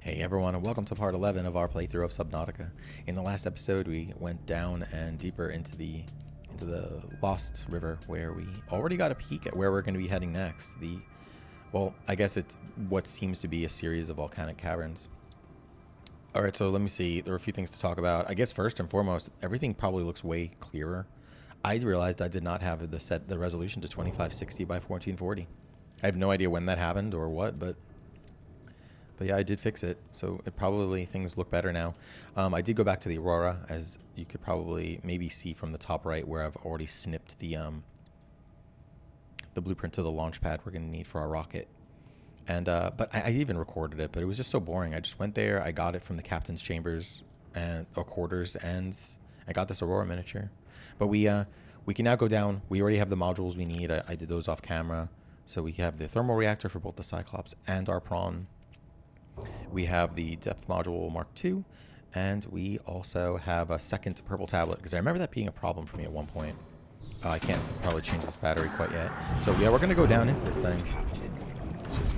Hey everyone, and welcome to part 11 of our playthrough of Subnautica. In the last episode, we went down and deeper into the Lost River, where we already got a peek at where we're going to be heading next. Well, I guess it's what seems to be a series of volcanic caverns. All right, so let me see. There are a few things to talk about. I guess first and foremost, everything probably looks way clearer. I realized I did not have the resolution to 2560 by 1440. I have no idea when that happened or what, but yeah, I did fix it, so things look better now. I did go back to the Aurora, as you could probably maybe see from the top right, where I've already snipped the blueprint to the launch pad we're going to need for our rocket. And but I even recorded it, but it was just so boring. I just went there, I got it from the captain's chambers or quarters, and I got this Aurora miniature. But we can now go down. We already have the modules we need. I did those off camera, so we have the thermal reactor for both the Cyclops and our Prawn. We have the depth module Mark II, and we also have a second purple tablet, because I remember that being a problem for me at one point. I can't probably change this battery quite yet. So yeah, we're going to go down into this thing. Let's just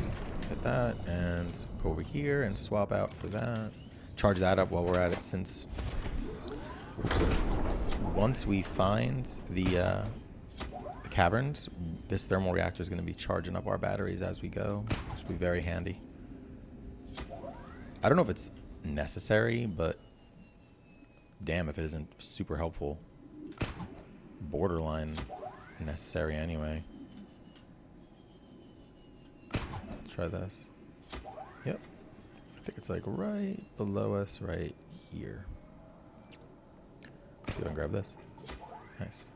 hit that and go over here and swap out for that. Charge that up while we're at it, since once we find the caverns, this thermal reactor is going to be charging up our batteries as we go. This will be very handy. I don't know if it's necessary, but damn if it isn't super helpful. Borderline necessary anyway. Let's try this. Yep. I think it's like right below us right here. Let's see if I can grab this. Nice.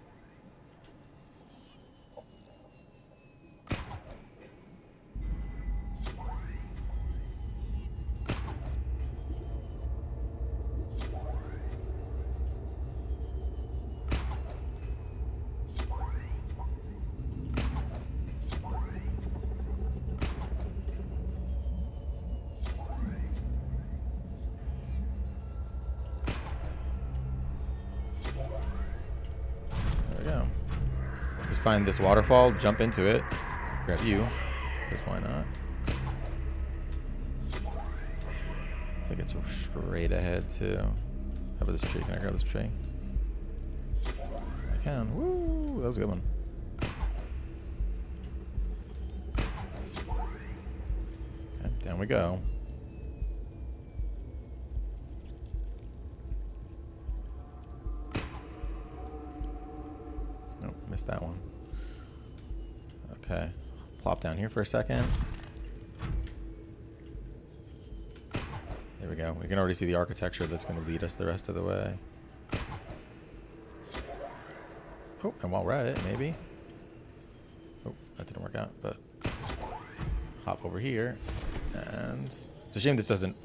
Just find this waterfall, jump into it, grab you, because why not? I think it's straight ahead too. How about this tree? Can I grab this tree? I can. Woo! That was a good one. Okay, down we go. Nope, missed that one. Okay, plop down here for a second. There we go. We can already see the architecture that's going to lead us the rest of the way. Oh, and while we're at it, maybe. Oh, that didn't work out, but hop over here. And it's a shame this doesn't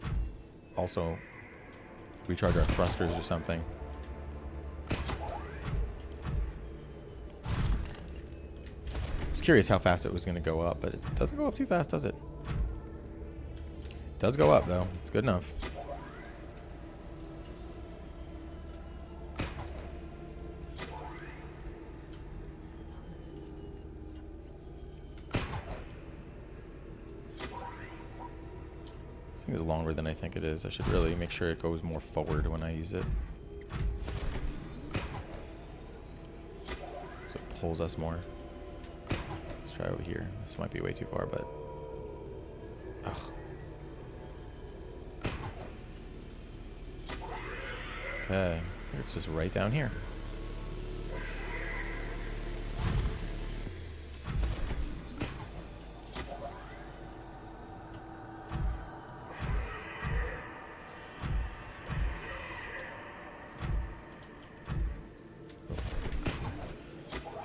also recharge our thrusters or something. Curious how fast it was going to go up, but it doesn't go up too fast, does it? It does go up though. It's good enough. This thing is longer than I think it is. I should really make sure it goes more forward when I use it, so it pulls us more. Try over here. This might be way too far, but ugh. Okay, I think it's just right down here.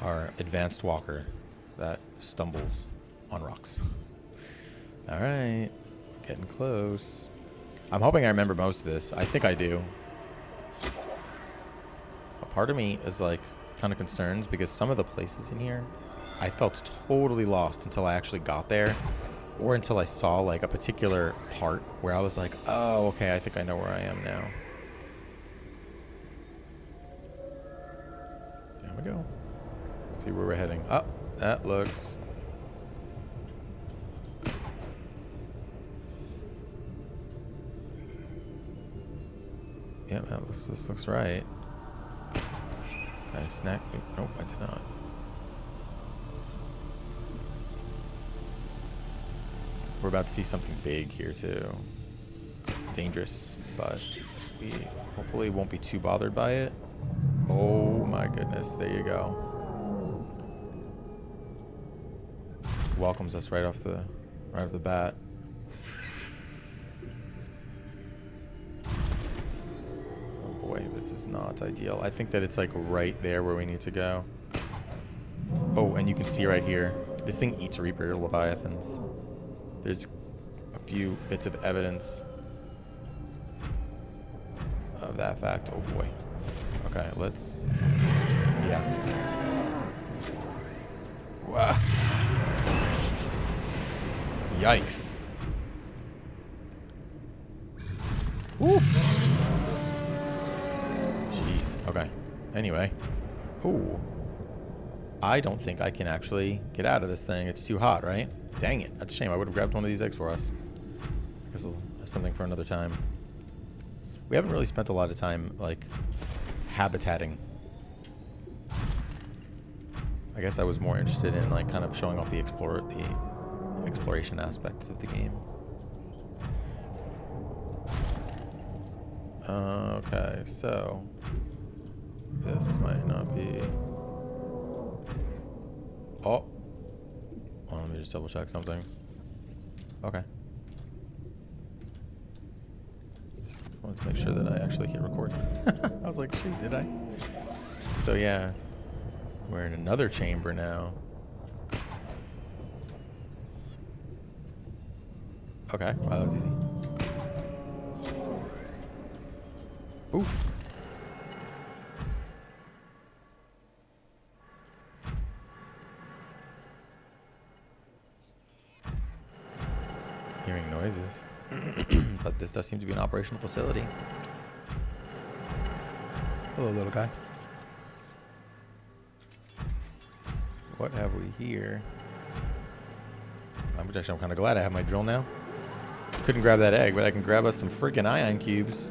Our advanced walker that stumbles on rocks. All right, getting close. I'm hoping I remember most of this. I think I do. A part of me is like kind of concerned, because some of the places in here I felt totally lost until I actually got there, or until I saw like a particular part where I was like, oh, okay, I think I know where I am now. There we go. Let's see where we're heading. Oh, that looks Yeah, this looks right. Okay, snack. Nope, I did not. We're about to see something big here too. Dangerous, but we hopefully won't be too bothered by it. Oh my goodness, there you go. Welcomes us right off the bat. Oh boy, this is not ideal. I think that it's like right there where we need to go. Oh, and you can see right here, this thing eats Reaper Leviathans. There's a few bits of evidence of that fact. Oh boy. Okay, let's... Yeah. Wow. Yikes. Woof. Jeez. Okay. Anyway. Ooh. I don't think I can actually get out of this thing. It's too hot, right? Dang it. That's a shame. I would have grabbed one of these eggs for us. I guess something for another time. We haven't really spent a lot of time, like, habitating. I guess I was more interested in, like, kind of showing off the exploration aspects of the game. Okay, so this might not be... Oh! Well, let me just double check something. Okay. I wanted to make sure that I actually hit record. I was like, shoot, did I? So yeah, we're in another chamber now. Okay, wow, that was easy. Oof. Hearing noises. But this does seem to be an operational facility. Hello, little guy. What have we here? I'm kind of glad I have my drill now. Couldn't grab that egg, but I can grab us some freaking ion cubes,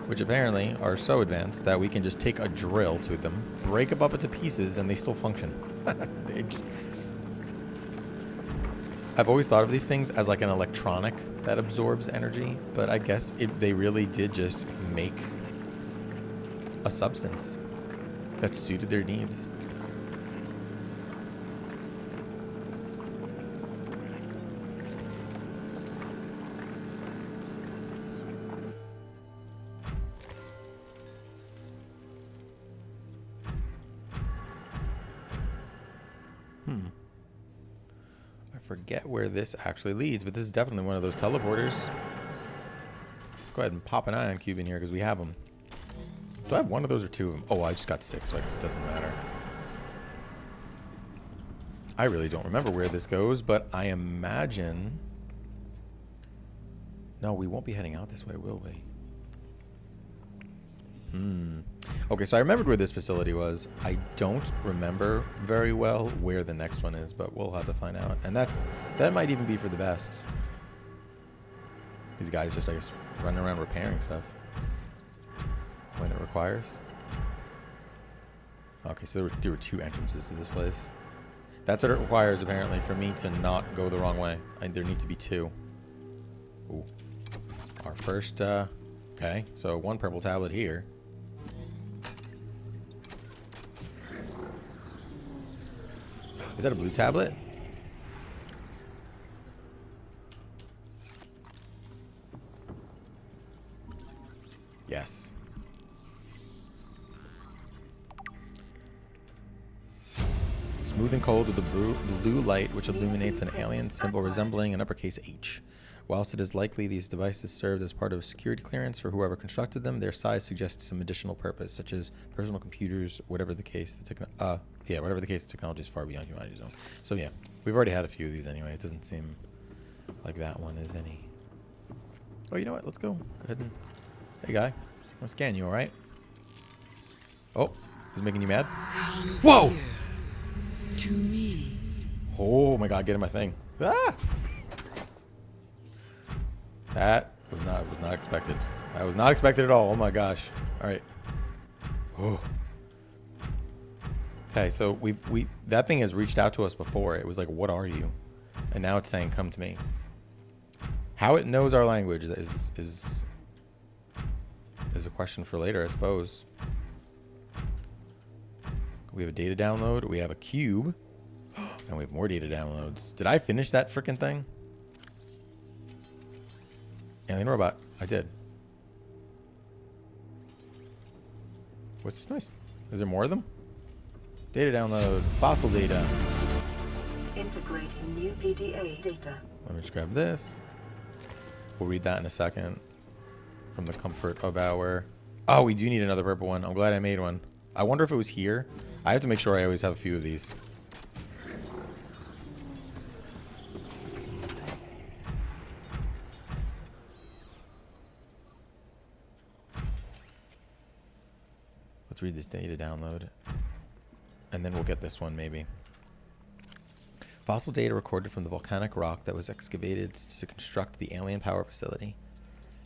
which apparently are so advanced that we can just take a drill to them, break them up into pieces, and they still function. I've always thought of these things as like an electronic that absorbs energy, but I guess they really did just make a substance that suited their needs. Forget where this actually leads, but this is definitely one of those teleporters. Let's go ahead and pop an ion cube in here because we have them. Do I have one of those or two of them? Oh, I just got 6, so I guess it doesn't matter. I really don't remember where this goes, but I imagine... No, we won't be heading out this way, will we? Okay, so I remembered where this facility was. I don't remember very well where the next one is, but we'll have to find out. And that might even be for the best. These guys just, I guess, running around repairing stuff when it requires. Okay, so there were 2 entrances to this place. That's what it requires, apparently, for me to not go the wrong way. There need to be 2. Ooh. Our first, okay, so 1 purple tablet here. Is that a blue tablet? Yes. Smooth and cold with the blue light which illuminates an alien symbol resembling an uppercase H. Whilst it is likely these devices served as part of a security clearance for whoever constructed them, their size suggests some additional purpose, such as personal computers, whatever the case. Whatever the case, the technology is far beyond humanity's own. So yeah, we've already had a few of these anyway. It doesn't seem like that one is any. Oh, you know what? Let's go. Go ahead and. Hey, guy. I'll scan you, all right? Oh, he's making you mad? Whoa! To me. Oh my God! Get in my thing. Ah! That was not expected. I was not expected at all. Oh my gosh. All right. Oh. Okay, so that thing has reached out to us before. It was like, "What are you?" And now it's saying, "Come to me." How it knows our language is a question for later, I suppose. We have a data download. We have a cube. And we have more data downloads. Did I finish that freaking thing? Alien robot. I did. What's this noise? Is there more of them? Data download. Fossil data. Integrating new PDA data. Let me just grab this. We'll read that in a second. From the comfort of our... Oh, we do need another purple one. I'm glad I made one. I wonder if it was here. I have to make sure I always have a few of these. Let's read this data download. And then we'll get this one, maybe. Fossil data recorded from the volcanic rock that was excavated to construct the alien power facility.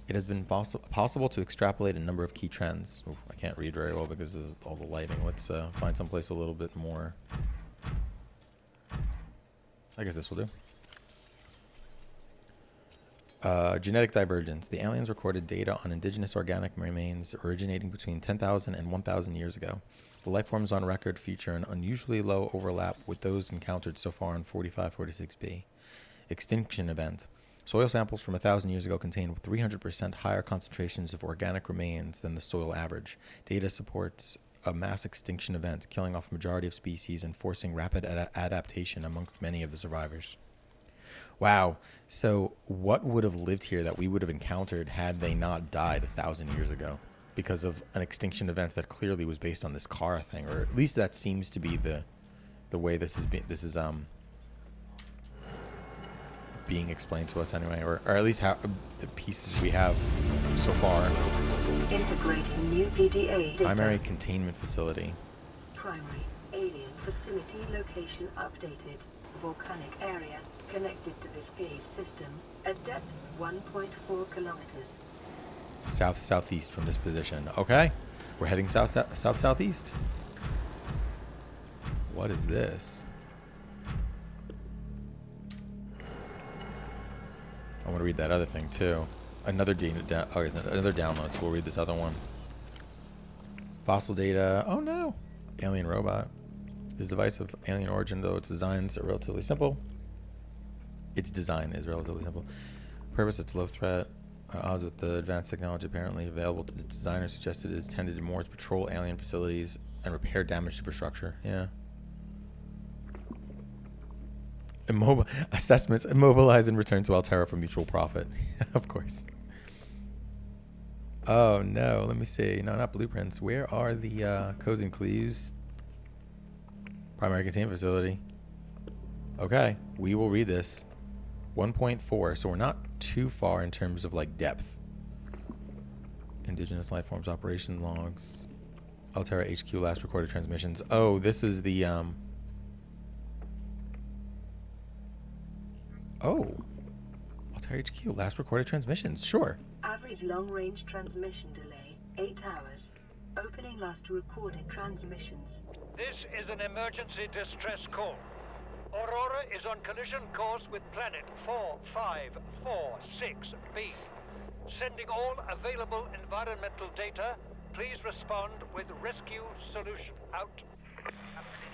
It has been possible to extrapolate a number of key trends. Oof, I can't read very well because of all the lighting. Let's find someplace a little bit more. I guess this will do. Genetic divergence. The aliens recorded data on indigenous organic remains originating between 10,000 and 1,000 years ago. The life forms on record feature an unusually low overlap with those encountered so far in 4546b. Extinction event. Soil samples from 1,000 years ago contain 300% higher concentrations of organic remains than the soil average. Data supports a mass extinction event, killing off a majority of species and forcing rapid adaptation amongst many of the survivors. Wow. So what would have lived here that we would have encountered had they not died 1,000 years ago? Because of an extinction event that clearly was based on this car thing, or at least that seems to be the way this is being explained to us anyway, or at least how the pieces we have so far. Integrating new PDA data. Primary containment facility. Primary alien facility location updated. Volcanic area connected to this cave system at depth 1.4 kilometers. Southeast from this position. Okay, we're heading southeast. What is this? I want to read that other thing too. Another data. Okay, another download. So we'll read this other one. Fossil data. Oh no, alien robot. This device of alien origin, though its designs are relatively simple. Its design is relatively simple. Purpose: it's low threat. Odds with the advanced technology apparently available to the designer suggested it is tended more to patrol alien facilities and repair damaged infrastructure. Yeah. Assessments: immobilize and return to Alterra for mutual profit. Of course. Oh no, let me see. No, not blueprints. Where are the codes and clues? Primary containment facility. Okay, we will read this. 1.4, so we're not too far in terms of like depth. Indigenous life forms operation logs. Alterra HQ last recorded transmissions. Oh, this is the Oh, Alterra HQ last recorded transmissions. Sure. Average long-range transmission delay 8 hours. Opening last recorded transmissions. This is an emergency distress call. Aurora is on collision course with planet 4546b. Sending all available environmental data. Please respond with rescue solution. Out.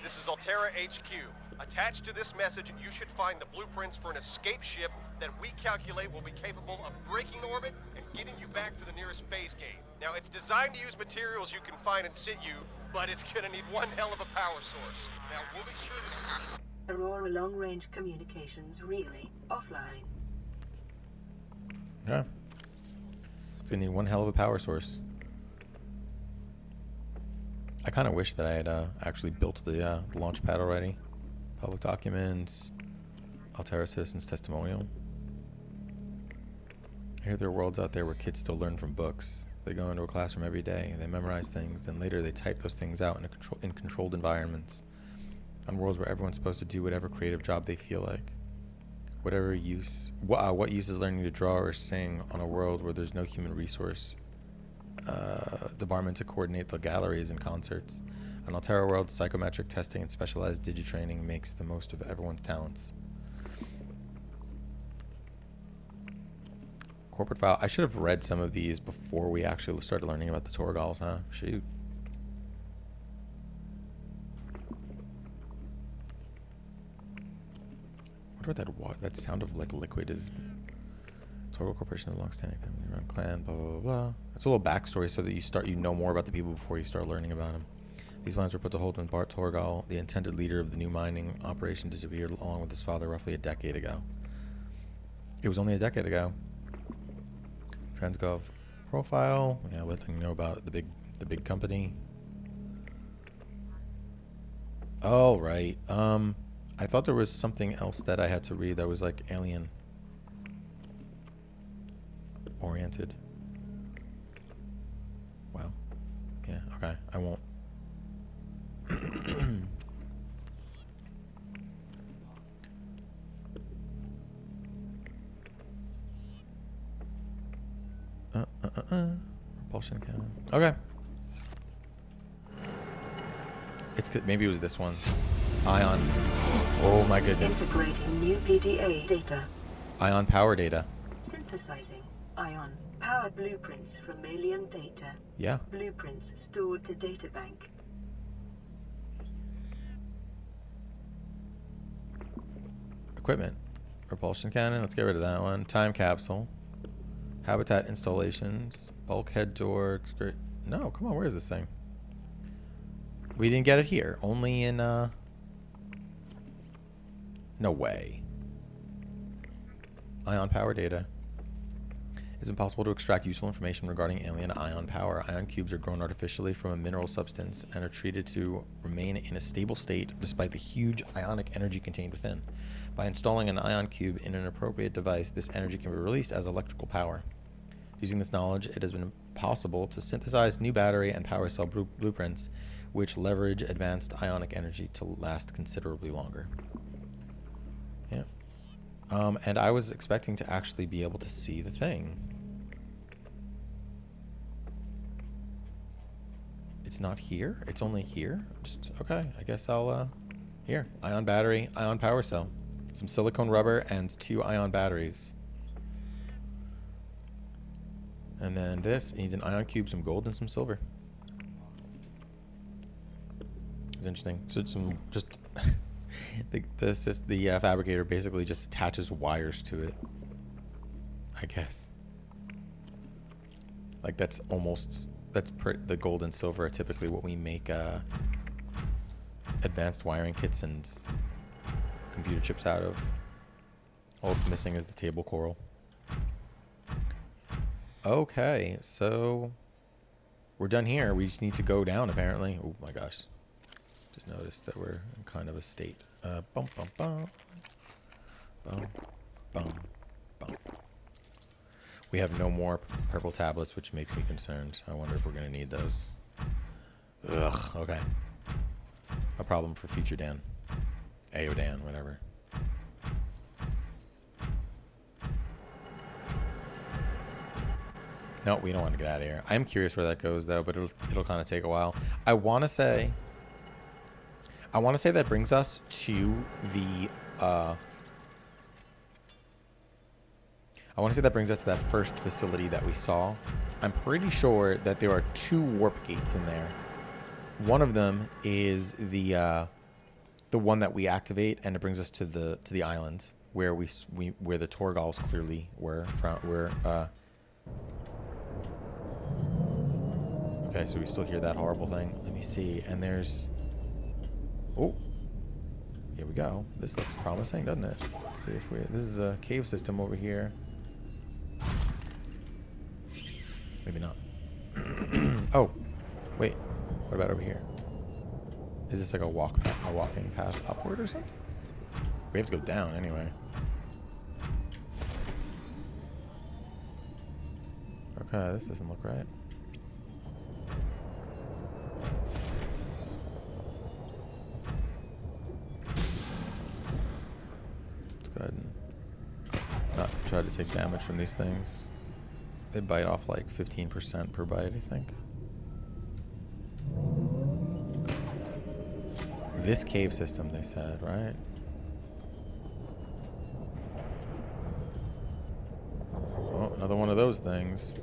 This is Alterra HQ. Attached to this message, you should find the blueprints for an escape ship that we calculate will be capable of breaking orbit and getting you back to the nearest phase gate. Now, it's designed to use materials you can find in situ, but it's gonna need one hell of a power source. Now, we'll be sure to... Aurora long-range communications really offline. Yeah. It's gonna need one hell of a power source. I kind of wish that I had actually built the launch pad already. Public documents, Alterra Citizens Testimonial. I hear there are worlds out there where kids still learn from books. They go into a classroom every day, they memorize things, then later they type those things out in controlled environments. On worlds where everyone's supposed to do whatever creative job they feel like. What use is learning to draw or sing on a world where there's no human resource department to coordinate the galleries and concerts. On Altera World, psychometric testing and specialized digitraining makes the most of everyone's talents. Corporate file. I should have read some of these before we actually started learning about the Torgals, huh? Shoot. I wonder what that sound of like liquid is. Torgal Corporation is a long-standing family-run clan, blah, blah, blah, blah. It's a little backstory so that you know more about the people before you start learning about them. These mines were put to hold when Bart Torgal, the intended leader of the new mining operation, disappeared along with his father roughly a decade ago. It was only a decade ago. Transgov profile. Yeah, letting you know about the big company. Oh, right. I thought there was something else that I had to read that was like alien oriented. Wow. Yeah, okay. I won't. Repulsion cannon. Okay. Maybe it was this one. Ion. Oh my goodness. Integrating new PDA data. Ion power data. Synthesizing ion power blueprints from alien data. Yeah. Blueprints stored to databank. Equipment. Repulsion cannon. Let's get rid of that one. Time capsule. Habitat installations. Bulkhead door. No, come on. Where is this thing? We didn't get it here. Only in, no way. Ion power data. It's impossible to extract useful information regarding alien ion power. Ion cubes are grown artificially from a mineral substance and are treated to remain in a stable state despite the huge ionic energy contained within. By installing an ion cube in an appropriate device, this energy can be released as electrical power. Using this knowledge, it has been possible to synthesize new battery and power cell blueprints, which leverage advanced ionic energy to last considerably longer. Yeah. And I was expecting to actually be able to see the thing. It's not here? It's only here? Just, okay, I guess I'll, here. Ion battery, ion power cell. Some silicone rubber and 2 ion batteries. And then this needs an ion cube, some gold, and some silver. It's interesting. So some just the fabricator basically just attaches wires to it, I guess. Like the gold and silver are typically what we make advanced wiring kits and computer chips out of. All it's missing is the table coral. Okay, so we're done here. We just need to go down, apparently. Oh my gosh. Just noticed that we're in kind of a state. Bum, bum, bum. Bum, bum, bum. We have no more purple tablets, which makes me concerned. I wonder if we're going to need those. Ugh, okay. A problem for future Dan. Eoddeon, whatever. No, we don't want to get out of here. I'm curious where that goes, though, but it'll kind of take a while. I want to say that brings us to the that first facility that we saw. I'm pretty sure that there are 2 warp gates in there. One of them is the one that we activate, and it brings us to the island where where the Torgals clearly were from. Okay, so we still hear that horrible thing. Let me see. And there's... Oh. Here we go. This looks promising, doesn't it? Let's see if we... This is a cave system over here. Maybe not. Oh. Wait. What about over here? Is this like a walking path upward or something? We have to go down anyway. Okay, this doesn't look right. Let's go ahead and not try to take damage from these things. They bite off like 15% per bite, I think. This cave system, they said, right? Oh, another one of those things.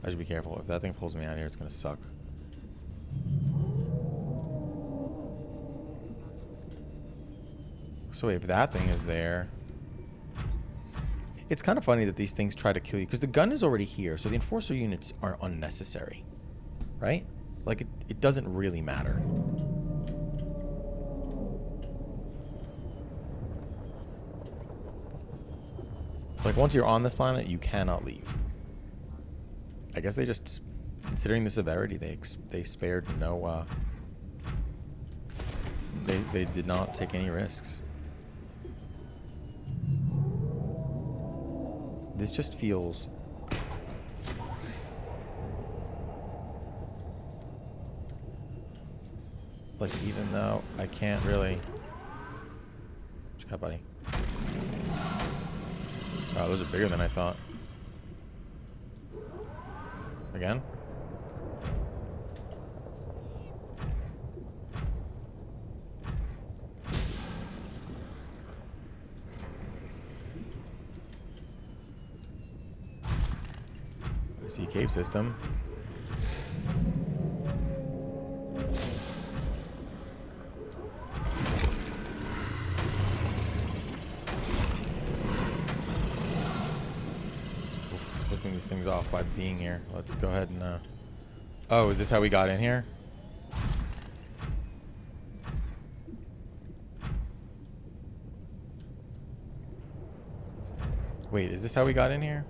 I should be careful. If that thing pulls me out of here, it's gonna suck. So wait, if that thing is there... It's kind of funny that these things try to kill you, because the gun is already here, so the enforcer units are unnecessary. Right? Like, it doesn't really matter. Like, once you're on this planet, you cannot leave. I guess they just, considering the severity, they spared no, they did not take any risks. This just feels... like, even though I can't really... What you got, buddy? Wow, those are bigger than I thought. Again? I see cave system. Pissing these things off by being here. Let's go ahead and oh, is this how we got in here? Wait, is this how we got in here?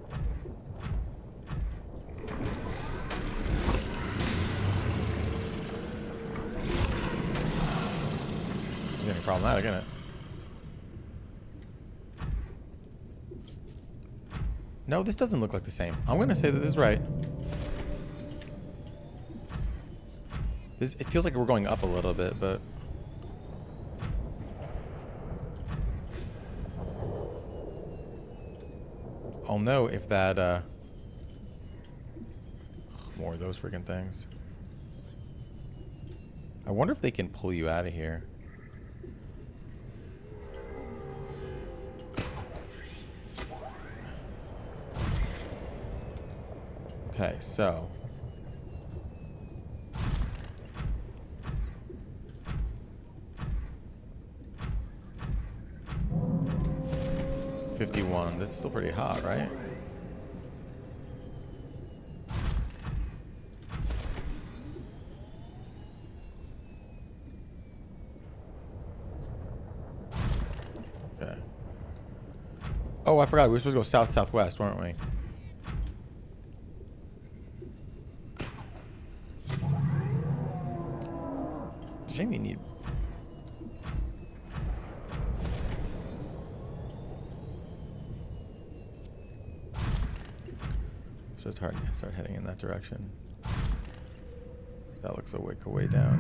It's getting problematic, isn't it? No, this doesn't look like the same. I'm gonna say that this is right. It feels like we're going up a little bit, but... I'll know if that, more of those freaking things. I wonder if they can pull you out of here. Okay, so... $51. That's still pretty hot, right? Okay. Oh, I forgot. We were supposed to go south-southwest, weren't we? Shame you need... So it's hard to start heading in that direction. That looks a way down.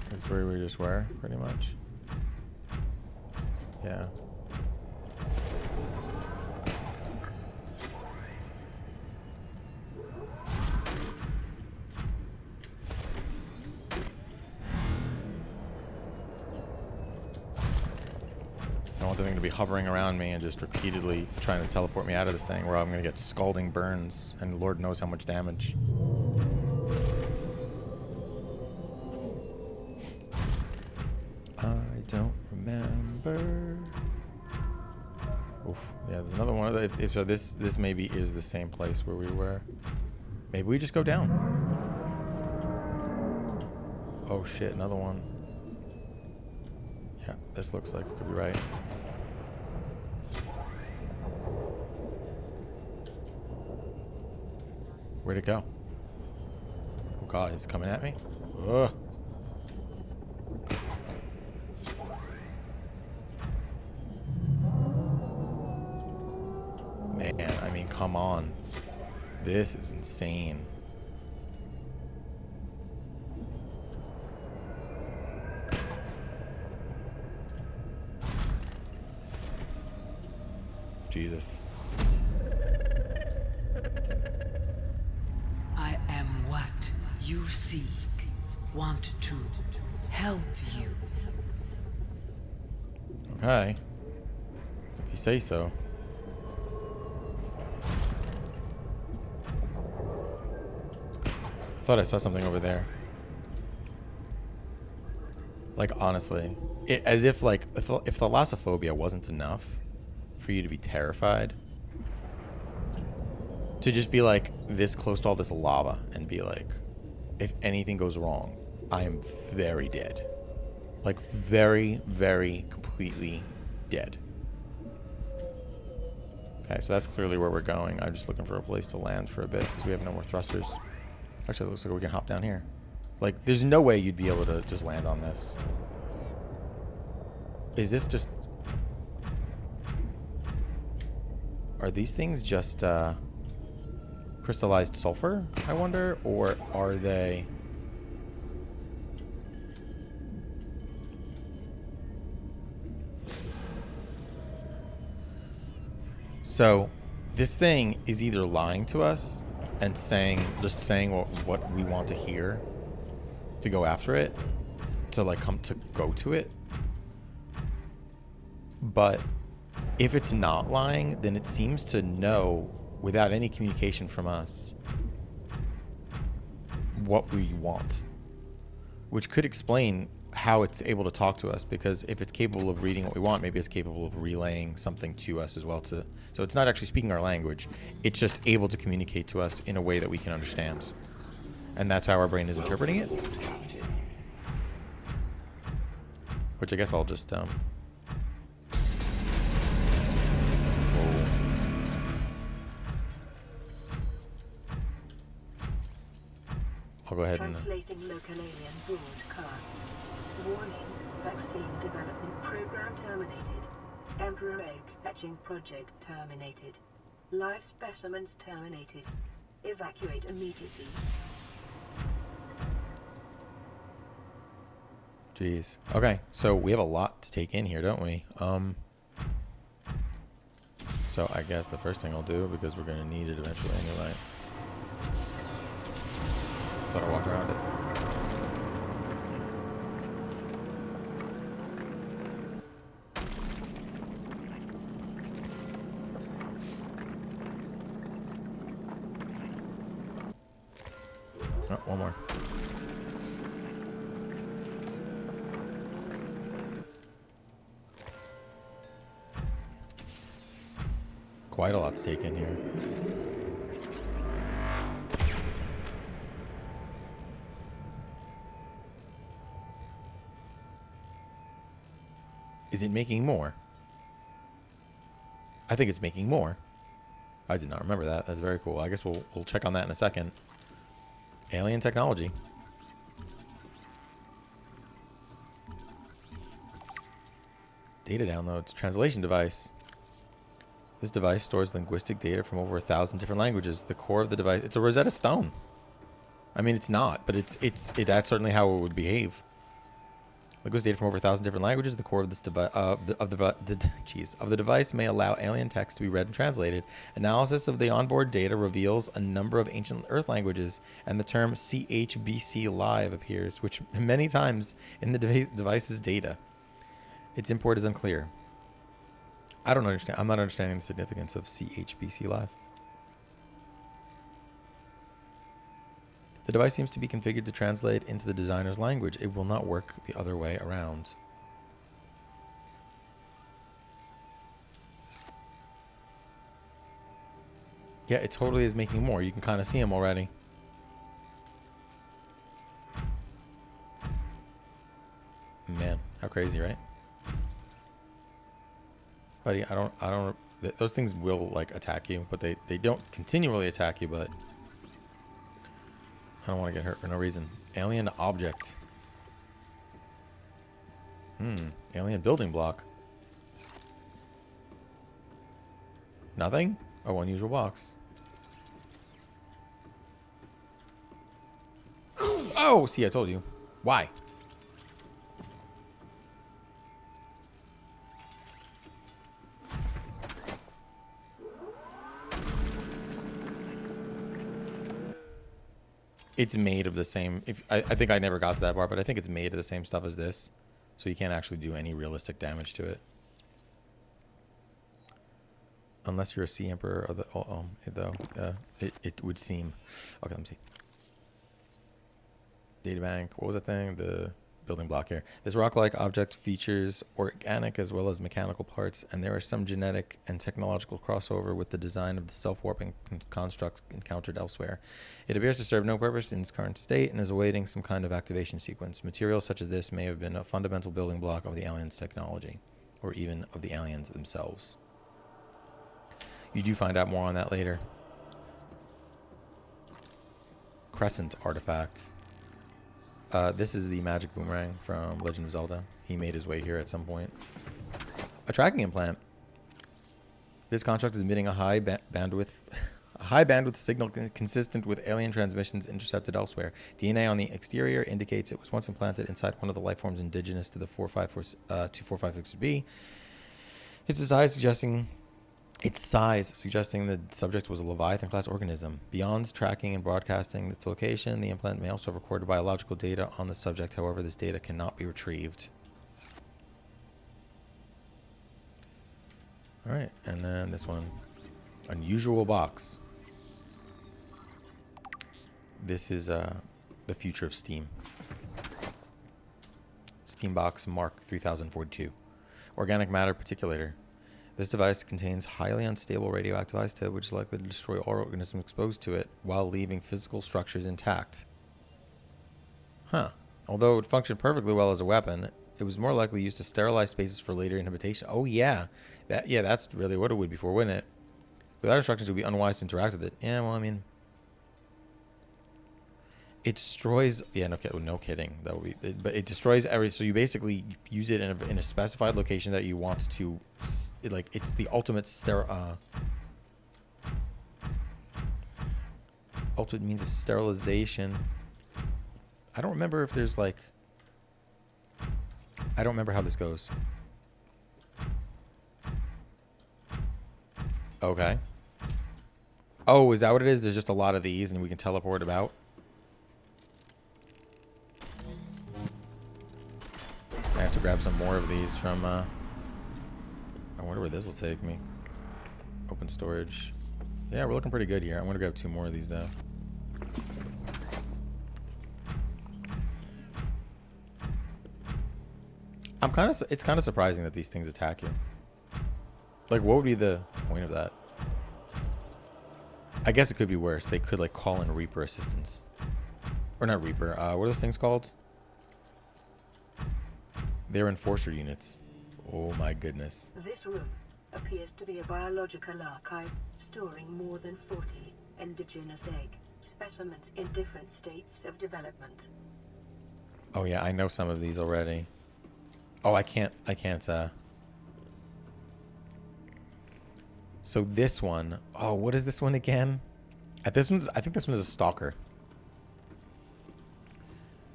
This is where we just were, pretty much. Yeah. I want the thing to be hovering around me and just repeatedly trying to teleport me out of this thing, where I'm going to get scalding burns and Lord knows how much damage. I don't remember. Oof. Yeah, there's another one of the... So this maybe is the same place where we were. Maybe we just go down. Oh shit, another one. Yeah, this looks like it could be right. Where'd it go? Oh god, it's coming at me. Ugh. Man, I mean, come on. This is insane. Jesus. I am what you seek. Want to help you. Okay. If you say so. I thought I saw something over there. Like, honestly. As if, like, if thalassophobia wasn't enough for you to be terrified, to just be, like, this close to all this lava and be like, if anything goes wrong, I am very dead. Like, very, very completely dead. Okay, so that's clearly where we're going. I'm just looking for a place to land for a bit because we have no more thrusters. Actually, it looks like we can hop down here. Like, there's no way you'd be able to just land on this. Is this just... Are these things just crystallized sulfur, I wonder? Or are they... So, this thing is either lying to us and just saying what we want to hear to go after it, to like go to it. But if it's not lying, then it seems to know without any communication from us what we want, which could explain how it's able to talk to us, because if it's capable of reading what we want, maybe it's capable of relaying something to us as well. So it's not actually speaking our language, it's just able to communicate to us in a way that we can understand, and that's how our brain is interpreting it, which I guess I'll just I'll go ahead and Translating local alien broadcast. Warning, vaccine development program terminated. Emperor egg hatching project terminated. Live specimens terminated. Evacuate immediately. Jeez. Okay, so we have a lot to take in here, don't we? So I guess the first thing I'll do, because we're gonna need it eventually anyway. Thought I walked around it. Oh, one more. Quite a lot to take in here. Is it making more? I think it's making more. I did not remember that. That's very cool. I guess we'll check on that in a second. Alien technology. Data downloads. Translation device. This device stores linguistic data from over 1,000 different languages. The core of the device. It's a Rosetta Stone. I mean, it's not, but that's certainly how it would behave. Linguistic data from over 1,000 different languages. The core of this device of the device may allow alien text to be read and translated. Analysis of the onboard data reveals a number of ancient Earth languages, and the term CHBC Live appears, which many times in the device's data. Its import is unclear. I don't understand. I'm not understanding the significance of CHBC Live. The device seems to be configured to translate into the designer's language. It will not work the other way around. Yeah, it totally is making more. You can kind of see them already. Man, how crazy, right? Buddy, I don't, those things will like attack you, but they don't continually attack you, but I don't want to get hurt for no reason. Alien object. Alien building block. Nothing? Oh, unusual box. Oh, see, I told you. Why? It's made of the same. If I think I never got to that part, but I think it's made of the same stuff as this, so you can't actually do any realistic damage to it, unless you're a Sea Emperor. Or it would seem. Okay, let me see. Databank. What was that thing? The building block here. This rock-like object features organic as well as mechanical parts, and there is some genetic and technological crossover with the design of the self-warping constructs encountered elsewhere. It appears to serve no purpose in its current state and is awaiting some kind of activation sequence. Materials such as this may have been a fundamental building block of the aliens' technology, or even of the aliens themselves. You do find out more on that later. Crescent artifacts. This is the magic boomerang from Legend of Zelda. He made his way here at some point. A tracking implant. This construct is emitting a high bandwidth signal consistent with alien transmissions intercepted elsewhere. DNA on the exterior indicates it was once implanted inside one of the life forms indigenous to the 2456B. Its size suggesting the subject was a Leviathan-class organism. Beyond tracking and broadcasting its location, the implant may also have recorded biological data on the subject. However, this data cannot be retrieved. All right, and then this one. Unusual box. This is the future of Steam. Steam box Mark 3042. Organic matter particulator. This device contains highly unstable radioactive isotope, which is likely to destroy all organisms exposed to it while leaving physical structures intact. Huh. Although it would function perfectly well as a weapon, it was more likely used to sterilize spaces for later inhabitation. Oh, yeah. That's really what it would be for, wouldn't it? Without instructions, it would be unwise to interact with it. Yeah, well, I mean... It destroys... Yeah, no kidding. That would be... But it destroys every... So you basically use it in a specified location that you want to... it's the ultimate ultimate means of sterilization. I don't remember if there's like... I don't remember how this goes. Okay. Oh, is that what it is? There's just a lot of these and we can teleport about? I have to grab some more of these from, I wonder where this will take me. Open storage. Yeah, we're looking pretty good here. I'm going to grab 2 more of these, though. It's kind of surprising that these things attack you. Like, what would be the point of that? I guess it could be worse. They could, like, call in Reaper assistance. Or not Reaper. What are those things called? They're enforcer units. Oh my goodness. This room appears to be a biological archive storing more than 40 indigenous egg specimens in different states of development. Oh yeah, I know some of these already. Oh, I can't, So this one, oh, what is this one again? I think this one is a stalker.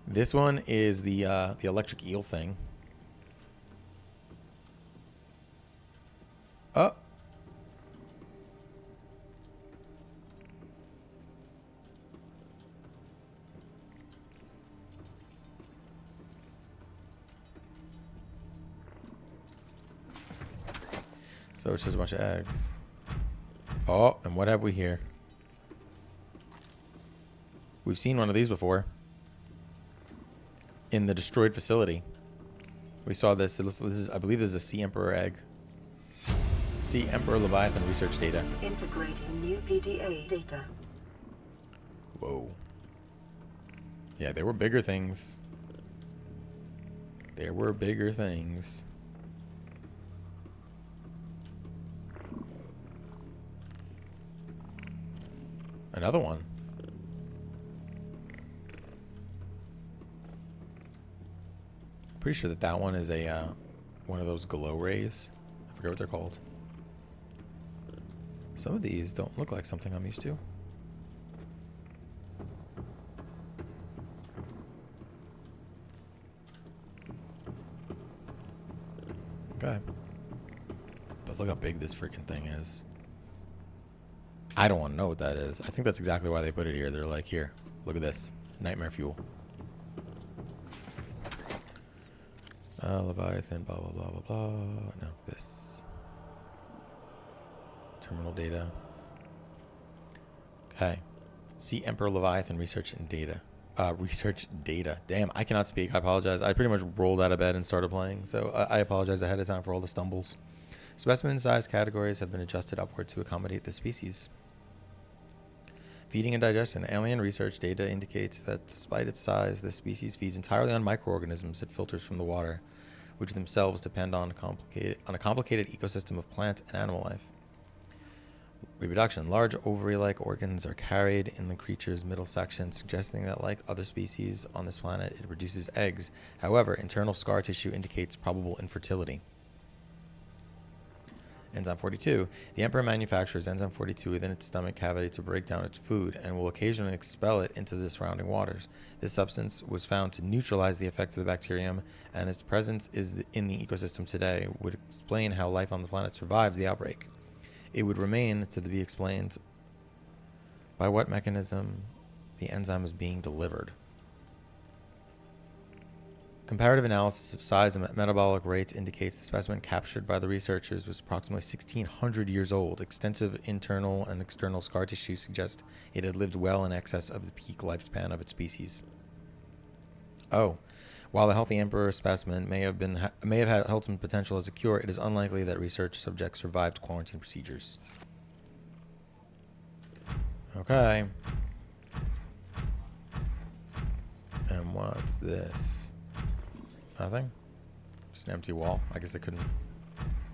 This one is the electric eel thing. Oh. So it's just a bunch of eggs. Oh, and what have we here? We've seen one of these before. In the destroyed facility. We saw this. This is, I believe this is a Sea Emperor egg. Sea Emperor Leviathan research data. Integrating new PDA data. Whoa. Yeah, there were bigger things. There were bigger things. Another one. Pretty sure that one is a one of those glow rays. I forget what they're called. Some of these don't look like something I'm used to. Okay. But look how big this freaking thing is. I don't want to know what that is. I think that's exactly why they put it here. They're like, here, Look at this. Nightmare fuel. Leviathan, blah, blah, blah, blah, blah. No, this. Terminal data. Okay. See Emperor Leviathan research and data. Research data. Damn, I cannot speak. I apologize. I pretty much rolled out of bed and started playing, so I apologize ahead of time for all the stumbles. Specimen size categories have been adjusted upward to accommodate the species. Feeding and digestion. Alien research data indicates that despite its size, this species feeds entirely on microorganisms it filters from the water, which themselves depend on a complicated ecosystem of plant and animal life. Reproduction. Large ovary-like organs are carried in the creature's middle section, suggesting that, like other species on this planet, it produces eggs. However, internal scar tissue indicates probable infertility. Enzyme 42. The Emperor manufactures enzyme 42 within its stomach cavity to break down its food and will occasionally expel it into the surrounding waters. This substance was found to neutralize the effects of the bacterium, and its presence in the ecosystem today would explain how life on the planet survived the outbreak. It would remain to be explained by what mechanism the enzyme is being delivered. Comparative analysis of size and metabolic rates indicates the specimen captured by the researchers was approximately 1,600 years old. Extensive internal and external scar tissue suggests it had lived well in excess of the peak lifespan of its species. Oh, while the healthy emperor specimen may have held some potential as a cure, it is unlikely that research subjects survived quarantine procedures. Okay. And what's this? Nothing? Just an empty wall. I guess I couldn't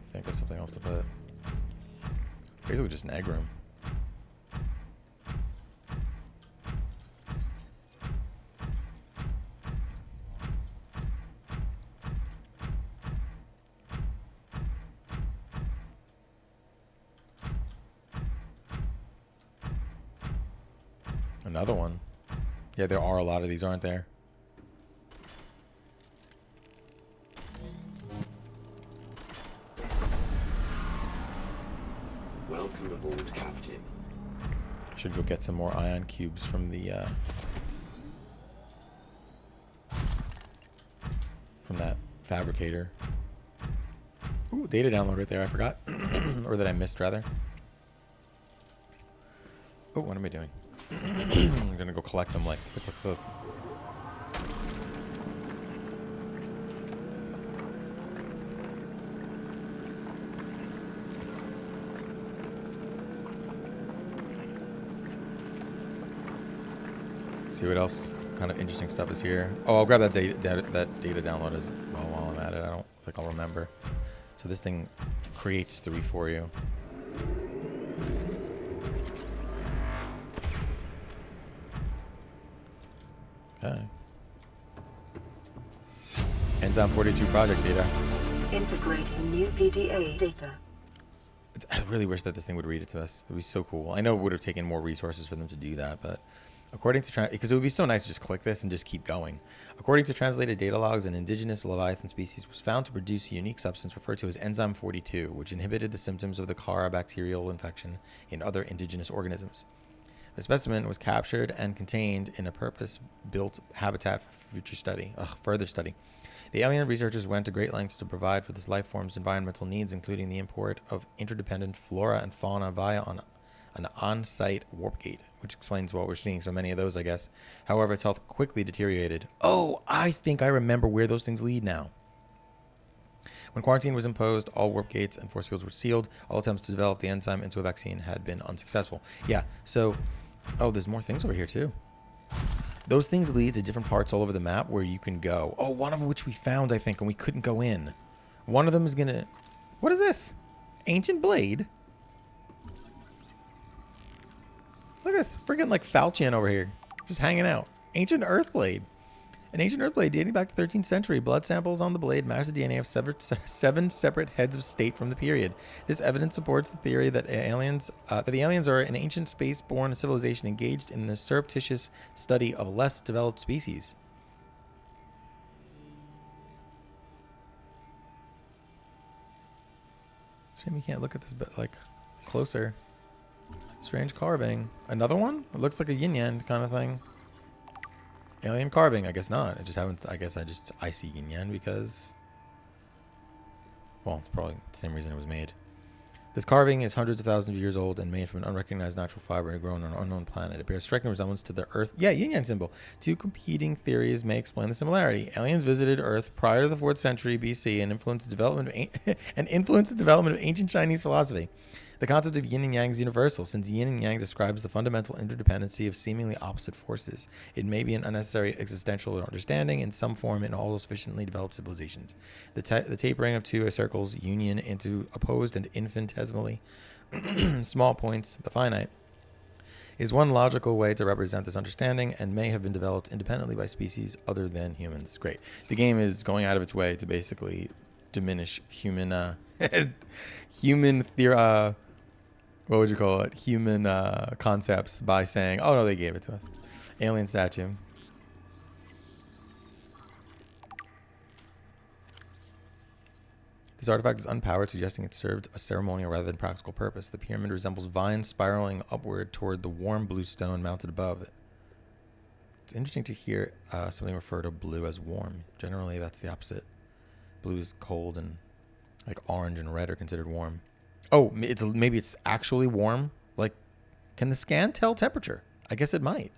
think of something else to put. Basically just an egg room. Another one. Yeah, there are a lot of these, aren't there? Welcome aboard, Captain. Should go get some more ion cubes from the from that fabricator. Ooh, data download right there. I forgot, or that I missed rather. Oh, what am I doing? I'm gonna go collect them. Like, see what else kind of interesting stuff is here. Oh, I'll grab that data download as well while I'm at it. I don't think I'll remember. So this thing creates 3 for you. Okay. Enzyme 42 project data. Integrating new PDA data. I really wish that this thing would read it to us. It would be so cool. I know it would have taken more resources for them to do that, but according to because it would be so nice to just click this and just keep going. According to translated data logs, an indigenous Leviathan species was found to produce a unique substance referred to as enzyme 42, which inhibited the symptoms of the Cara bacterial infection in other indigenous organisms. The specimen was captured and contained in a purpose-built habitat for further study. The alien researchers went to great lengths to provide for this life form's environmental needs, including the import of interdependent flora and fauna via an on-site warp gate, which explains why we're seeing so many of those, I guess. However, its health quickly deteriorated. Oh, I think I remember where those things lead now. When quarantine was imposed, all warp gates and force fields were sealed. All attempts to develop the enzyme into a vaccine had been unsuccessful. Yeah, so... Oh, there's more things over here, too. Those things lead to different parts all over the map where you can go. Oh, one of which we found, I think, and we couldn't go in. One of them is gonna... What is this? Ancient blade? Look at this. Freaking, like, Falchion over here. Just hanging out. Ancient earth blade. An ancient earth blade dating back to the 13th century. Blood samples on the blade match the DNA of 7 separate heads of state from the period. This evidence supports the theory that the aliens are an ancient space-borne civilization engaged in the surreptitious study of less developed species. Shame you can't look at this bit like closer. Strange carving. Another one? It looks like a yin-yang kind of thing. Alien carving? I guess not. I just haven't. I guess I see yin yang because. Well, it's probably the same reason it was made. This carving is hundreds of thousands of years old and made from an unrecognized natural fiber grown on an unknown planet. It bears striking resemblance to the Earth. Yeah, yin yang symbol. Two competing theories may explain the similarity. Aliens visited Earth prior to the 4th century BC and influenced the development of ancient Chinese philosophy. The concept of yin and yang is universal, since yin and yang describes the fundamental interdependency of seemingly opposite forces. It may be an unnecessary existential understanding in some form in all sufficiently developed civilizations. The tapering of two circles, union into opposed and infinitesimally small points, the finite, is one logical way to represent this understanding and may have been developed independently by species other than humans. Great. The game is going out of its way to basically diminish human human theory. What would you call it? Human concepts by saying, oh no, they gave it to us. Alien statue. This artifact is unpowered, suggesting it served a ceremonial rather than practical purpose. The pyramid resembles vines spiraling upward toward the warm blue stone mounted above it. It's interesting to hear something refer to blue as warm. Generally, that's the opposite. Blue is cold, and like orange and red are considered warm. Oh, maybe it's actually warm. Like, can the scan tell temperature? I guess it might.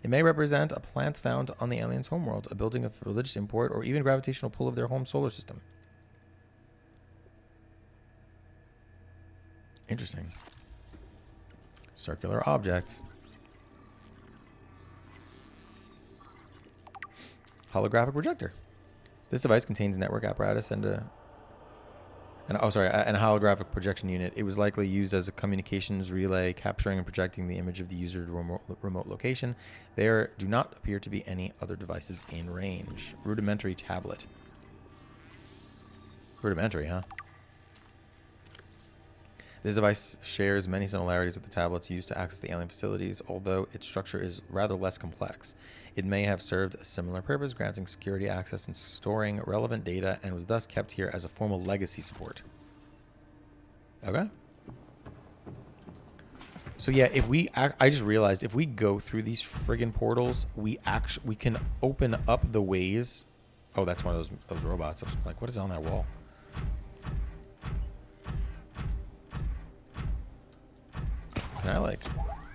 It may represent a plant found on the alien's homeworld, a building of religious import, or even gravitational pull of their home solar system. Interesting. Circular objects. Holographic projector. This device contains network apparatus and a holographic projection unit. It was likely used as a communications relay, capturing and projecting the image of the user's remote location. There do not appear to be any other devices in range. Rudimentary tablet. Rudimentary, huh? This device shares many similarities with the tablets used to access the alien facilities, although its structure is rather less complex. It may have served a similar purpose, granting security access and storing relevant data, and was thus kept here as a formal legacy support. Okay. So yeah, I just realized if we go through these friggin' portals, we can open up the ways. Oh, that's one of those robots. I was like, what is on that wall? Can I like?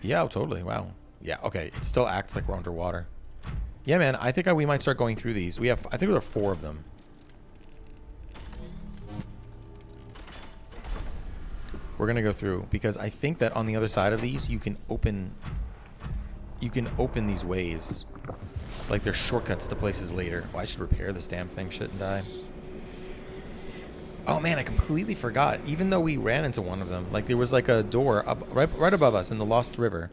Yeah, totally. Wow. Yeah. Okay. It still acts like we're underwater. Yeah, man. I think we might start going through these. I think there are 4 of them. We're gonna go through because I think that on the other side of these, you can open these ways. Like there's shortcuts to places later. Oh, I should repair this damn thing. Shouldn't die. Oh man, I completely forgot. Even though we ran into one of them, like there was like a door up right above us in the Lost River.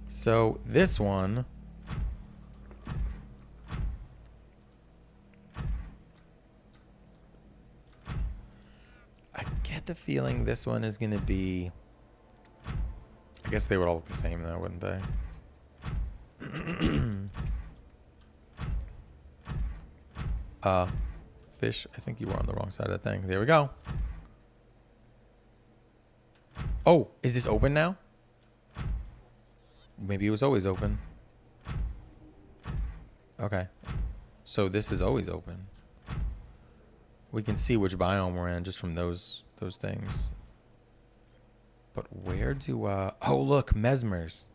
So this one, I get the feeling this one is gonna be. I guess they would all look the same though, wouldn't they? Fish, I think you were on the wrong side of that thing. There we go. Oh, is this open now? Maybe it was always open. Okay. So this is always open. We can see which biome we're in just from those things. But where do oh look, mesmers.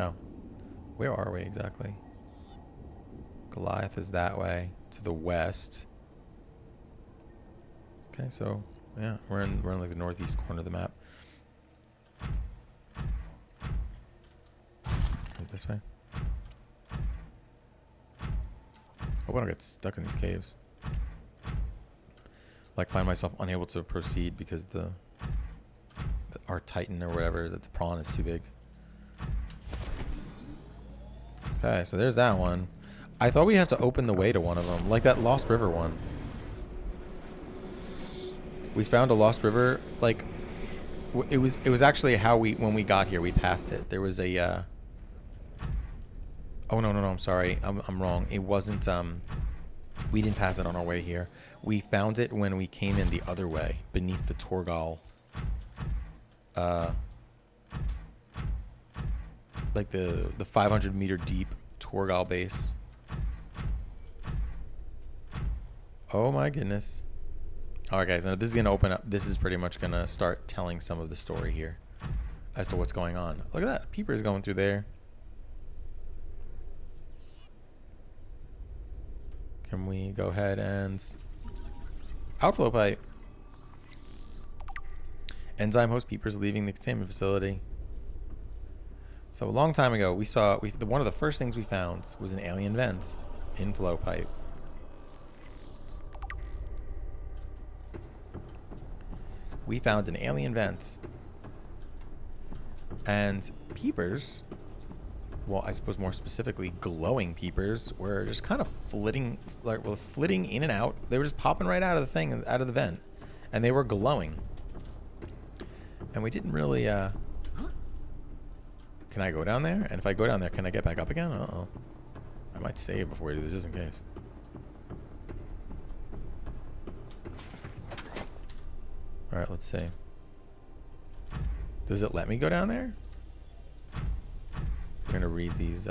Oh. Where are we exactly? Goliath is that way to the west. Okay, so yeah, we're in like the northeast corner of the map. This way. Hope I don't get stuck in these caves. Like find myself unable to proceed because our Titan or whatever, that the prawn is too big. Okay, so there's that one. I thought we had to open the way to one of them, like that Lost River one. We found a Lost River, like it was actually how when we got here, we passed it. There was a oh no, I'm sorry. I'm wrong. It wasn't We didn't pass it on our way here. We found it when we came in the other way, beneath the Torgal. Like the 500 meter deep Torgal base. Oh my goodness. All right, guys. Now this is gonna open up. This is pretty much gonna start telling some of the story here, as to what's going on. Look at that. Peeper is going through there. Can we go ahead and outflow pipe? Enzyme host peepers leaving the containment facility. So a long time ago, we saw one of the first things we found was an alien vents inflow pipe. We found an alien vent, and peepers. Well, I suppose more specifically, glowing peepers were just kind of flitting in and out. They were just popping right out of the thing, out of the vent, and they were glowing. And we didn't really. Can I go down there? And if I go down there, can I get back up again? Uh-oh. I might save before we do this, just in case. All right, let's see. Does it let me go down there? We're gonna read these.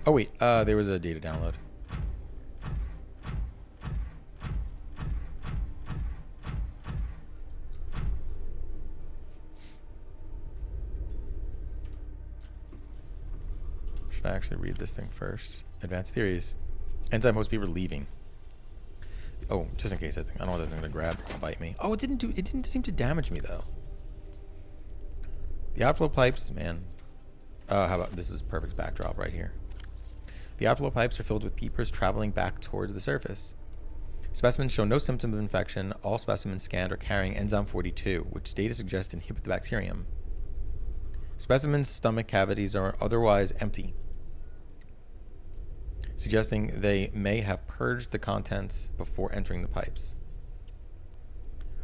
Oh wait, there was a data download. Should I actually read this thing first? Advanced theories. Enzyme host people leaving. Oh, just in case I don't want that thing to grab to bite me. Oh, it didn't seem to damage me though. The outflow pipes, man. How about this is perfect backdrop right here. The outflow pipes are filled with peepers traveling back towards the surface. Specimens show no symptom of infection. All specimens scanned are carrying enzyme 42, which data suggests inhibit the bacterium. Specimens' stomach cavities are otherwise empty, suggesting they may have purged the contents before entering the pipes.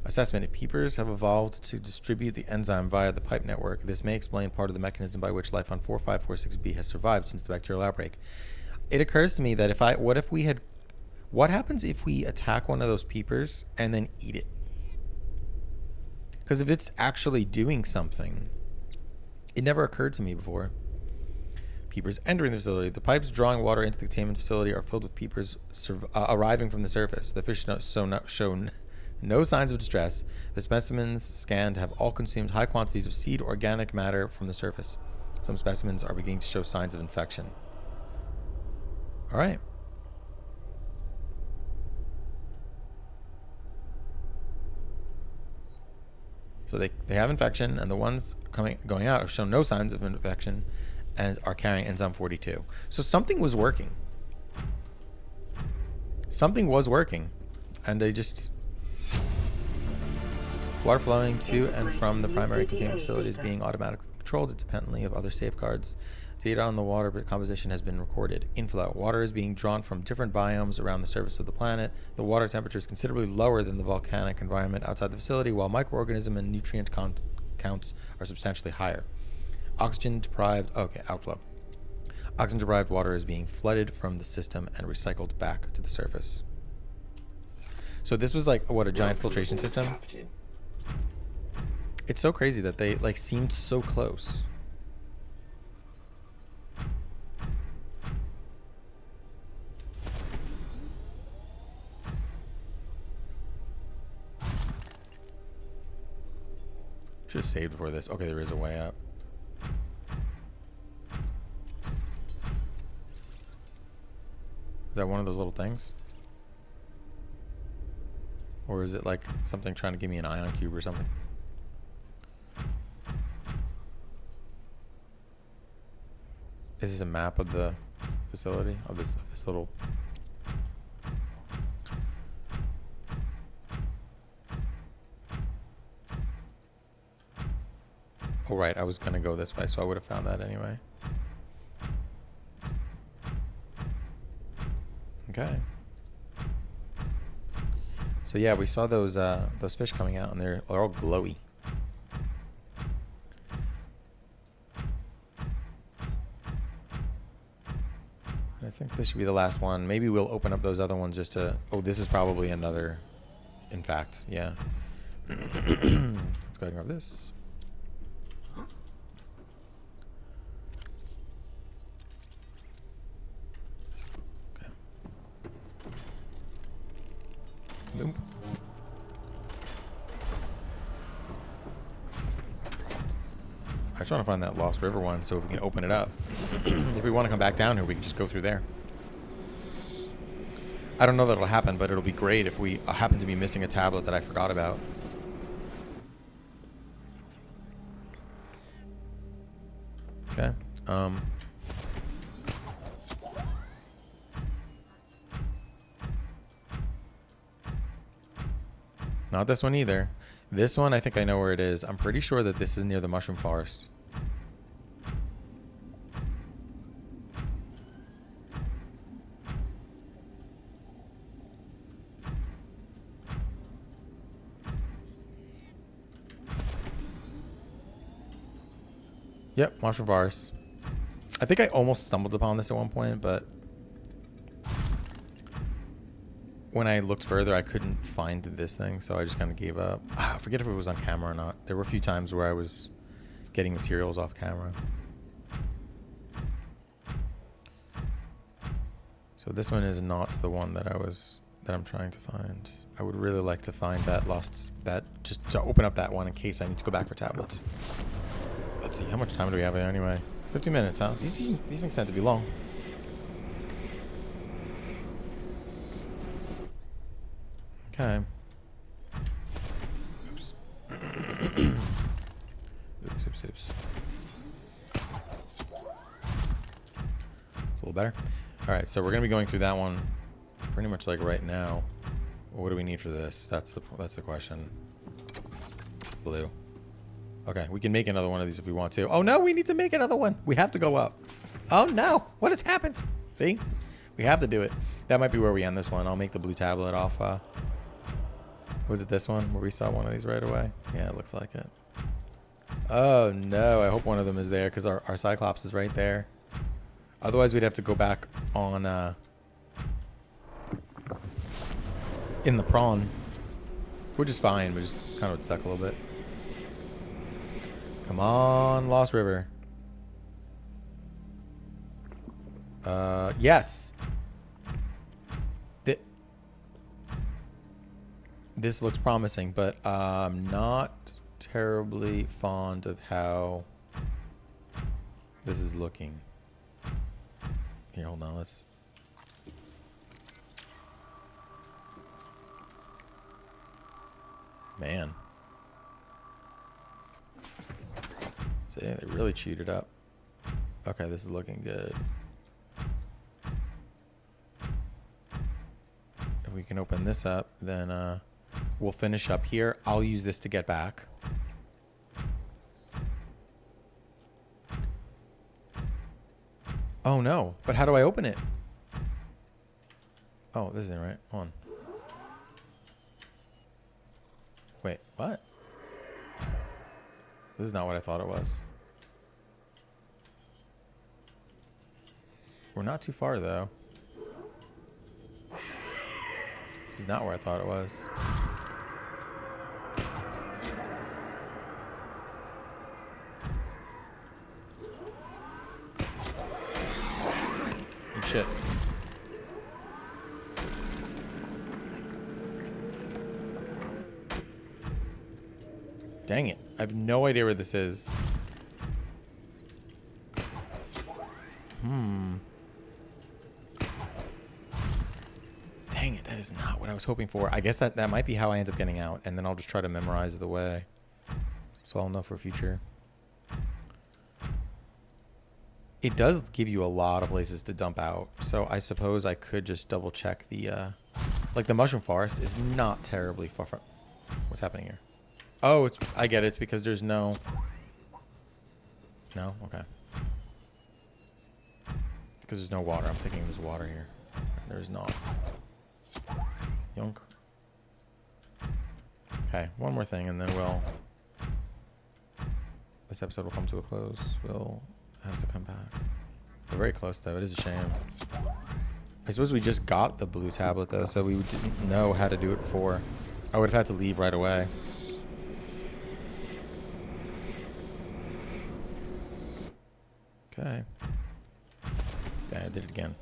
Assessment: if peepers have evolved to distribute the enzyme via the pipe network, this may explain part of the mechanism by which life on 4546b has survived since the bacterial outbreak. It occurs to me that what happens if we attack one of those peepers and then eat it? Because if it's actually doing something, it never occurred to me before. Peepers entering the facility. The pipes drawing water into the containment facility are filled with peepers arriving from the surface. The fish show no signs of distress. The specimens scanned have all consumed high quantities of seed organic matter from the surface. Some specimens are beginning to show signs of infection. All right. So they have infection, and the ones going out have shown no signs of infection and are carrying enzyme 42. So something was working. Something was working, and they just... Water flowing to and from the primary containment facility is being automatically controlled independently of other safeguards. Data on the water composition has been recorded. Inflow. Water is being drawn from different biomes around the surface of the planet. The water temperature is considerably lower than the volcanic environment outside the facility, while microorganism and nutrient counts are substantially higher. Oxygen-deprived... Okay, outflow. Oxygen-deprived water is being flooded from the system and recycled back to the surface. So this was like, what, a giant filtration system? Captain. It's so crazy that they like seemed so close. Should have saved before this. Okay, there is a way up. Is that one of those little things? Or is it like something trying to give me an ion cube or something? Is this a map of the facility? Of this little... Oh, right. I was going to go this way, so I would have found that anyway. Okay. So yeah, we saw those fish coming out, and they're all glowy. I think this should be the last one. Maybe we'll open up those other ones just to... Oh, this is probably another... In fact, yeah. Let's go ahead and grab this. Okay. Nope. I just want to find that Lost River one, so if we can open it up. If we want to come back down here, we can just go through there. I don't know that it'll happen, but it'll be great if we happen to be missing a tablet that I forgot about. Okay. Not this one either. This one, I think I know where it is. I'm pretty sure that this is near the mushroom forest. Yep, mushroom forest. I think I almost stumbled upon this at one point, but when I looked further, I couldn't find this thing, so I just kind of gave up. I forget if it was on camera or not. There were a few times where I was getting materials off camera. So this one is not the one that I'm trying to find. I would really like to find just to open up that one in case I need to go back for tablets. Let's see, how much time do we have there anyway? 50 minutes, huh? These things tend to be long. Okay. Oops. Oops. It's a little better. All right, so we're gonna be going through that one pretty much like right now. What do we need for this? That's the question. Blue. Okay, we can make another one of these if we want to. Oh no, we need to make another one. We have to go up. Oh no, what has happened? See? We have to do it. That might be where we end this one. I'll make the blue tablet off. Was it this one where we saw one of these right away? Yeah, it looks like it. Oh no, I hope one of them is there because our Cyclops is right there. Otherwise, we'd have to go back on in the prawn, which is fine, but just kind of would suck a little bit. Come on, Lost River. Yes. This looks promising, but I'm not terribly fond of how this is looking. Here, hold on, let's... Man. See, they really chewed it up. Okay, this is looking good. If we can open this up, then we'll finish up here. I'll use this to get back. Oh no, but how do I open it? Oh, this isn't right. Hold on. Wait, what? This is not what I thought it was. We're not too far though. This is not where I thought it was. Good shit. Dang it. I have no idea where this is. Dang it, that is not what I was hoping for. I guess that might be how I end up getting out, and then I'll just try to memorize the way. So I'll know for future. It does give you a lot of places to dump out, so I suppose I could just double check the, like the mushroom forest is not terribly far from... What's happening here? Oh, I get it. It's because there's no... No? Okay. It's because there's no water. I'm thinking there's water here. There's not. Yonk. Okay, one more thing and then this episode will come to a close. We'll have to come back. We're very close, though. It is a shame. I suppose we just got the blue tablet, though, so we didn't know how to do it before. I would have had to leave right away. Okay. Dang, I did it again.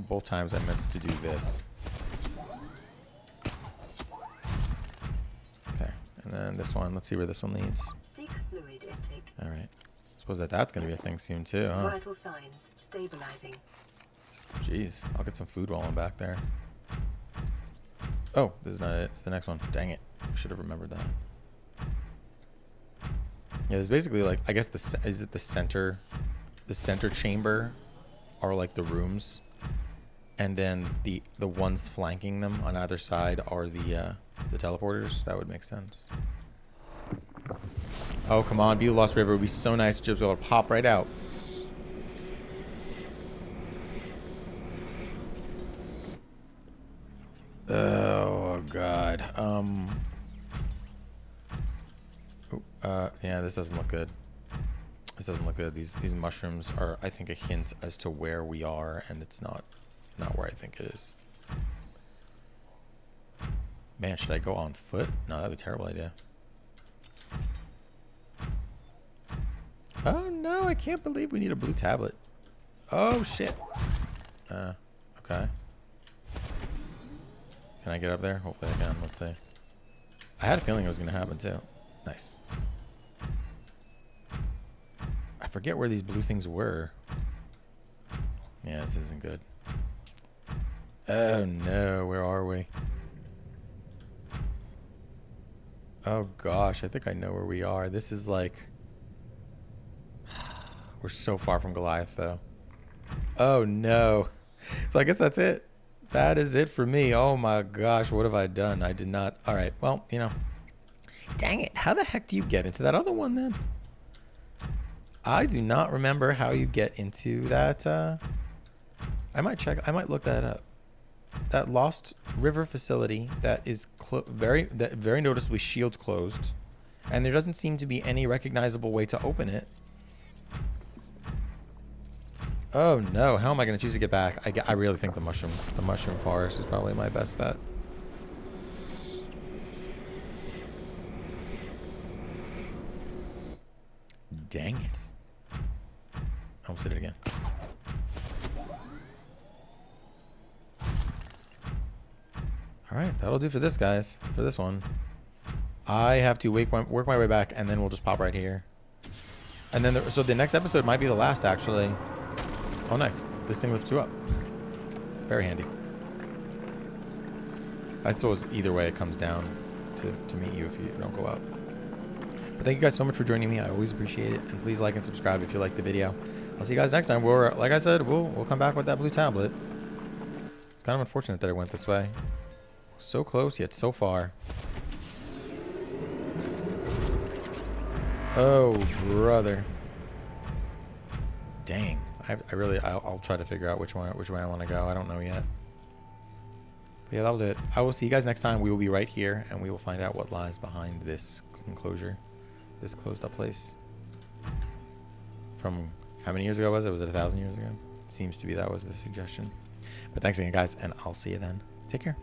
Both times I meant to do this. Okay, and then this one. Let's see where this one leads. Seek fluid intake. All right. Suppose that's going to be a thing soon, too, huh? Vital signs stabilizing. Jeez, I'll get some food while I'm back there. Oh, this is not it. It's the next one. Dang it. I should have remembered that. Yeah, there's basically like, I guess is it the center chamber are like the rooms, and then the ones flanking them on either side are the teleporters. That would make sense. Oh, come on, be the Lost River. It would be so nice to just be able to pop right out. Oh god. Yeah, this doesn't look good. This doesn't look good. These mushrooms are, I think, a hint as to where we are, and it's not where I think it is. Man, should I go on foot? No, that'd be a terrible idea. Oh no, I can't believe we need a blue tablet. Oh shit. Okay. Can I get up there? Hopefully I can. Let's see. I had a feeling it was going to happen too. Nice. I forget where these blue things were. Yeah, this isn't good. Oh no, where are we? Oh gosh, I think I know where we are. This is like... We're so far from Goliath though. Oh no. So I guess that's it. That is it for me. Oh my gosh, what have I done? I did not... Alright, well, you know. Dang it, how the heck do you get into that other one then? I do not remember how you get into that. I might look that up. That Lost River facility that is very noticeably shield closed, and there doesn't seem to be any recognizable way to open it. Oh no, how am I going to choose to get back? I really think the mushroom forest is probably my best bet. Dang it. I almost did it again. Alright, that'll do for this, guys. For this one. I have to work my way back, and then we'll just pop right here. And then, so the next episode might be the last, actually. Oh, nice. This thing lifts you up. Very handy. I suppose either way it comes down to meet you if you don't go out. But thank you guys so much for joining me. I always appreciate it. And please like and subscribe if you like the video. I'll see you guys next time. Like I said, we'll come back with that blue tablet. It's kind of unfortunate that it went this way. So close, yet so far. Oh, brother. Dang. I'll try to figure out which way I want to go. I don't know yet. But yeah, that'll do it. I will see you guys next time. We will be right here, and we will find out what lies behind this enclosure. This closed up place. From how many years ago was it? Was it 1,000 years ago? It seems to be that was the suggestion. But thanks again, guys, and I'll see you then. Take care.